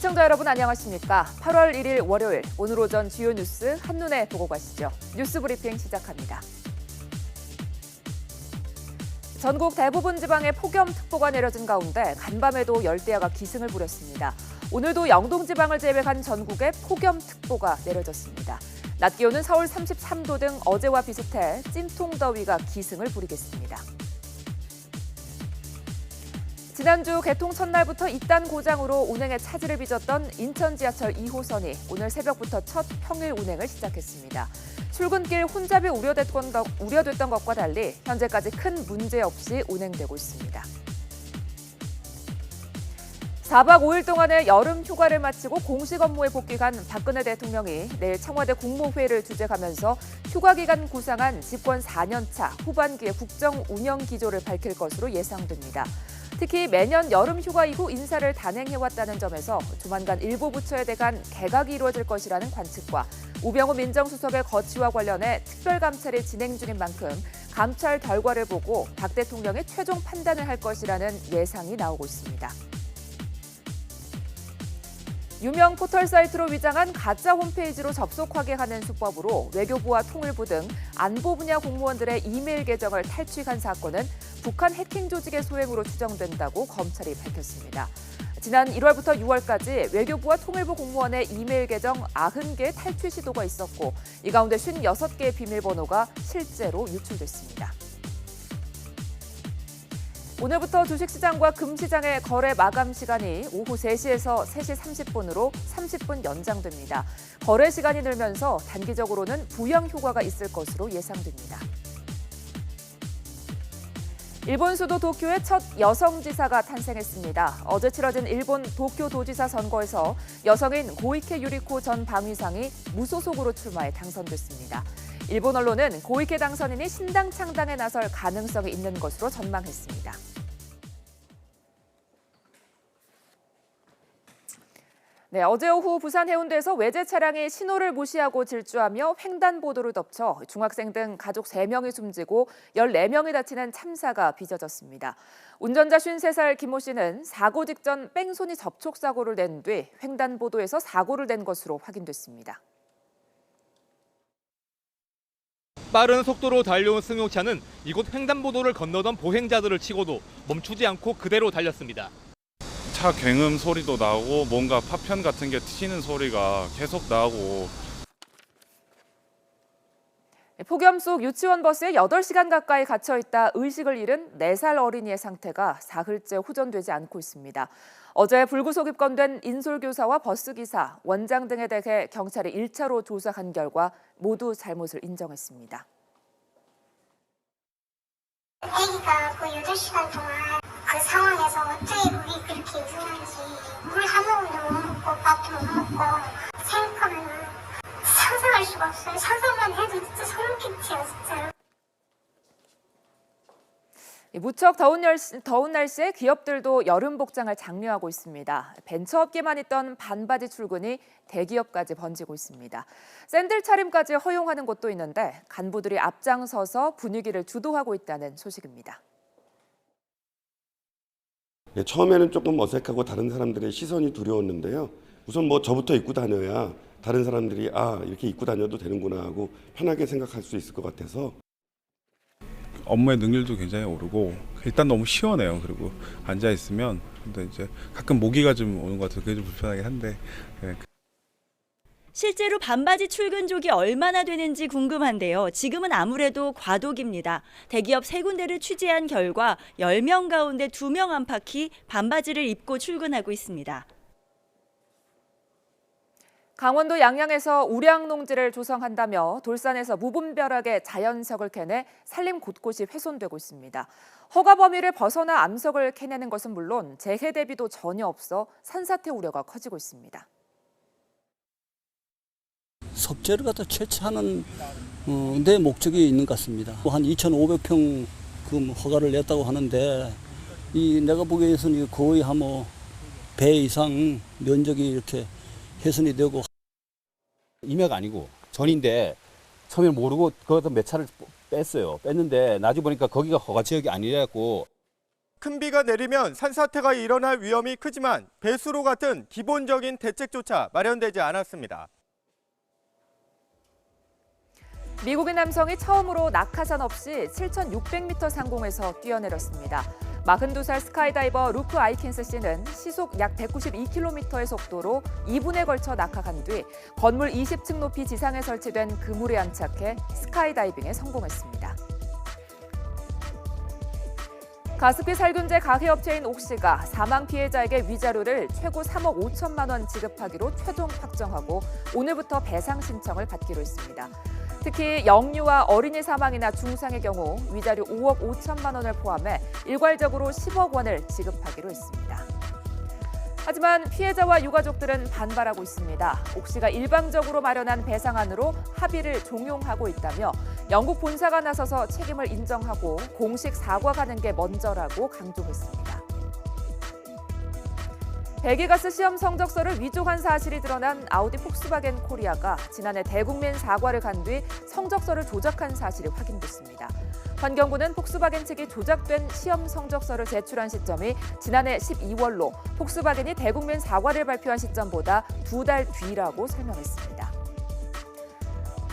시청자 여러분 안녕하십니까? 8월 1일 월요일 오늘 오전 주요 뉴스 한눈에 보고 가시죠. 뉴스 브리핑 시작합니다. 전국 대부분 지방에 폭염특보가 내려진 가운데 간밤에도 열대야가 기승을 부렸습니다. 오늘도 영동 지방을 제외한 전국에 폭염특보가 내려졌습니다. 낮 기온은 서울 33도 등 어제와 비슷해 찜통더위가 기승을 부리겠습니다. 지난주 개통 첫날부터 잇단 고장으로 운행에 차질을 빚었던 인천 지하철 2호선이 오늘 새벽부터 첫 평일 운행을 시작했습니다. 출근길 혼잡이 우려됐던 것과 달리 현재까지 큰 문제 없이 운행되고 있습니다. 4박 5일 동안의 여름 휴가를 마치고 공식 업무에 복귀한 박근혜 대통령이 내일 청와대 국무회의를 주재하면서 휴가 기간 구상한 집권 4년차 후반기의 국정 운영 기조를 밝힐 것으로 예상됩니다. 특히 매년 여름 휴가 이후 인사를 단행해왔다는 점에서 조만간 일부 부처에 대한 개각이 이루어질 것이라는 관측과 우병우 민정수석의 거취와 관련해 특별감찰이 진행 중인 만큼 감찰 결과를 보고 박 대통령이 최종 판단을 할 것이라는 예상이 나오고 있습니다. 유명 포털 사이트로 위장한 가짜 홈페이지로 접속하게 하는 수법으로 외교부와 통일부 등 안보 분야 공무원들의 이메일 계정을 탈취한 사건은 북한 해킹 조직의 소행으로 추정된다고 검찰이 밝혔습니다. 지난 1월부터 6월까지 외교부와 통일부 공무원의 이메일 계정 90개의 탈취 시도가 있었고 이 가운데 56개의 비밀번호가 실제로 유출됐습니다. 오늘부터 주식시장과 금시장의 거래 마감 시간이 오후 3시에서 3시 30분으로 30분 연장됩니다. 거래 시간이 늘면서 단기적으로는 부양 효과가 있을 것으로 예상됩니다. 일본 수도 도쿄에 첫 여성지사가 탄생했습니다. 어제 치러진 일본 도쿄 도지사 선거에서 여성인 고이케 유리코 전 방위상이 무소속으로 출마해 당선됐습니다. 일본 언론은 고이케 당선인이 신당 창당에 나설 가능성이 있는 것으로 전망했습니다. 네, 어제 오후 부산 해운대에서 외제 차량이 신호를 무시하고 질주하며 횡단보도를 덮쳐 중학생 등 가족 3명이 숨지고 14명이 다치는 참사가 빚어졌습니다. 운전자 53살 김모 씨는 사고 직전 뺑소니 접촉 사고를 낸 뒤 횡단보도에서 사고를 낸 것으로 확인됐습니다. 빠른 속도로 달려온 승용차는 이곳 횡단보도를 건너던 보행자들을 치고도 멈추지 않고 그대로 달렸습니다. 차 굉음 소리도 나고 뭔가 파편 같은 게 튀는 소리가 계속 나고. 폭염 속 유치원 버스에 8시간 가까이 갇혀있다 의식을 잃은 4살 어린이의 상태가 사흘째 호전되지 않고 있습니다. 어제 불구속 입건된 인솔교사와 버스기사, 원장 등에 대해 경찰이 1차로 조사한 결과 모두 잘못을 인정했습니다. 아기가 그 8시간 동안 그 상황에서 어떻게 물이 그렇게 이상한지 물 한 모금도 못 먹고 밥도 못 먹고 생각하면 상상할 수가 없어요. 상상만 해도 진짜 소름 끼쳐요, 진짜로. 무척 더운 날씨에 기업들도 여름 복장을 장려하고 있습니다. 벤처업계만 있던 반바지 출근이 대기업까지 번지고 있습니다. 샌들 차림까지 허용하는 곳도 있는데 간부들이 앞장서서 분위기를 주도하고 있다는 소식입니다. 네, 처음에는 조금 어색하고 다른 사람들의 시선이 두려웠는데요. 우선 저부터 입고 다녀야 다른 사람들이 이렇게 입고 다녀도 되는구나 하고 편하게 생각할 수 있을 것 같아서. 업무의 능률도 굉장히 오르고 일단 너무 시원해요. 그리고 앉아 있으면 근데 이제 가끔 모기가 좀 오는 것 같아서 그게 좀 불편하긴 한데. 네. 실제로 반바지 출근족이 얼마나 되는지 궁금한데요. 지금은 아무래도 과도기입니다. 대기업 3군데를 취재한 결과 10명 가운데 2명 안팎이 반바지를 입고 출근하고 있습니다. 강원도 양양에서 우량 농지를 조성한다며 돌산에서 무분별하게 자연석을 캐내 산림 곳곳이 훼손되고 있습니다. 허가 범위를 벗어나 암석을 캐내는 것은 물론 재해 대비도 전혀 없어 산사태 우려가 커지고 있습니다. 석재를 갖다 채취하는 데 목적이 있는 것 같습니다. 한 2,500평 허가를 냈다고 하는데 내가 보기에서는 거의 한 배 이상 면적이 이렇게 훼손이 되고. 임야가 아니고 전인데 처음에 모르고 거기서 몇 차를 뺐어요. 뺐는데 나중에 보니까 거기가 허가 지역이 아니라고. 큰 비가 내리면 산사태가 일어날 위험이 크지만 배수로 같은 기본적인 대책조차 마련되지 않았습니다. 미국인 남성이 처음으로 낙하산 없이 7,600m 상공에서 뛰어내렸습니다. 42살 스카이다이버 루크 아이킨스 씨는 시속 약 192km의 속도로 2분에 걸쳐 낙하간 뒤 건물 20층 높이 지상에 설치된 그물에 안착해 스카이다이빙에 성공했습니다. 가습기 살균제 가해업체인 옥시가 사망 피해자에게 위자료를 최고 3억 5천만 원 지급하기로 최종 확정하고 오늘부터 배상 신청을 받기로 했습니다. 특히 영유아 어린이 사망이나 중상의 경우 위자료 5억 5천만 원을 포함해 일괄적으로 10억 원을 지급하기로 했습니다. 하지만 피해자와 유가족들은 반발하고 있습니다. 옥시가 일방적으로 마련한 배상안으로 합의를 종용하고 있다며 영국 본사가 나서서 책임을 인정하고 공식 사과가 하는 게 먼저라고 강조했습니다. 배기가스 시험 성적서를 위조한 사실이 드러난 아우디 폭스바겐 코리아가 지난해 대국민 사과를 간 뒤 성적서를 조작한 사실이 확인됐습니다. 환경부는 폭스바겐 측이 조작된 시험 성적서를 제출한 시점이 지난해 12월로 폭스바겐이 대국민 사과를 발표한 시점보다 2달 뒤라고 설명했습니다.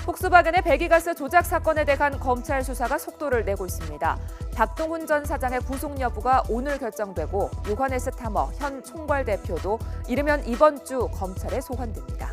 폭스바겐의 배기가스 조작 사건에 대한 검찰 수사가 속도를 내고 있습니다. 박동훈 전 사장의 구속 여부가 오늘 결정되고 요하네스 타머 현 총괄 대표도 이르면 이번 주 검찰에 소환됩니다.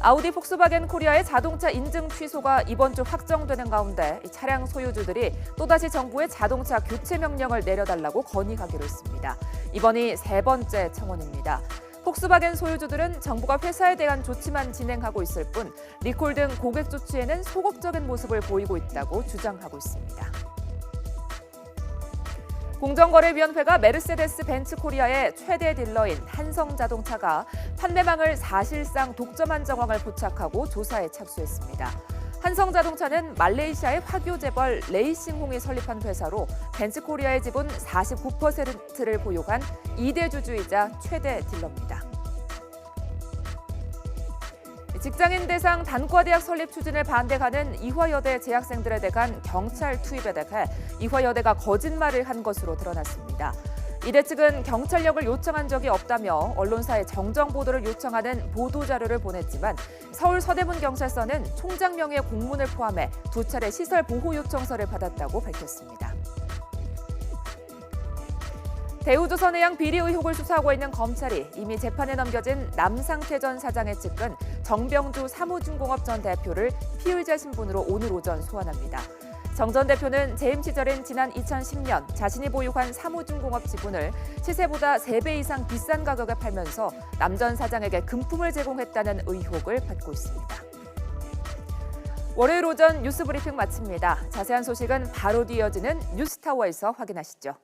아우디 폭스바겐 코리아의 자동차 인증 취소가 이번 주 확정되는 가운데 차량 소유주들이 또다시 정부에 자동차 교체 명령을 내려달라고 건의하기로 했습니다. 이번이 세 번째 청원입니다. 폭스바겐 소유주들은 정부가 회사에 대한 조치만 진행하고 있을 뿐 리콜 등 고객 조치에는 소극적인 모습을 보이고 있다고 주장하고 있습니다. 공정거래위원회가 메르세데스 벤츠 코리아의 최대 딜러인 한성자동차가 판매망을 사실상 독점한 정황을 포착하고 조사에 착수했습니다. 한성자동차는 말레이시아의 화교 재벌 레이싱홍이 설립한 회사로 벤츠 코리아의 지분 49%를 보유한 2대 주주이자 최대 딜러입니다. 직장인 대상 단과대학 설립 추진을 반대하는 이화여대 재학생들에 대한 경찰 투입에 대해 이화여대가 거짓말을 한 것으로 드러났습니다. 이대 측은 경찰력을 요청한 적이 없다며 언론사에 정정 보도를 요청하는 보도자료를 보냈지만 서울 서대문 경찰서는 총장 명의의 공문을 포함해 2차례 시설 보호 요청서를 받았다고 밝혔습니다. 대우조선해양 비리 의혹을 수사하고 있는 검찰이 이미 재판에 넘겨진 남상태 전 사장의 측근 정병주 사무중공업 전 대표를 피의자 신분으로 오늘 오전 소환합니다. 정 전 대표는 재임 시절인 지난 2010년 자신이 보유한 사무중공업 지분을 시세보다 3배 이상 비싼 가격에 팔면서 남 전 사장에게 금품을 제공했다는 의혹을 받고 있습니다. 월요일 오전 뉴스 브리핑 마칩니다. 자세한 소식은 바로 이어지는 뉴스타워에서 확인하시죠.